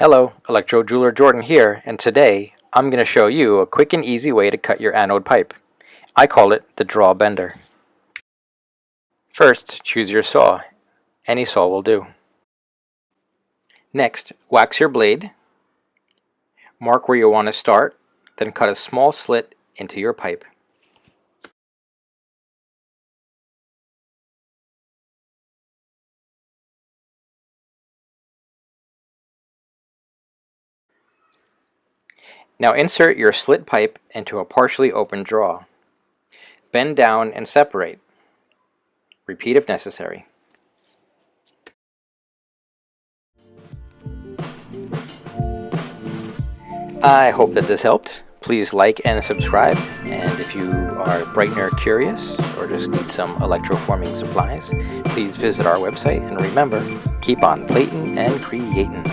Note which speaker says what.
Speaker 1: Hello, Electro Jeweler Jordan here, and today I'm going to show you a quick and easy way to cut your anode pipe. I call it the draw bender. First, choose your saw. Any saw will do. Next, wax your blade, mark where you want to start, then cut a small slit into your pipe. Now insert your slit pipe into a partially open draw. Bend down and separate. Repeat if necessary. I hope that this helped. Please like and subscribe, and if you are Brightener curious or just need some electroforming supplies, please visit our website, and remember, keep on plating and creating.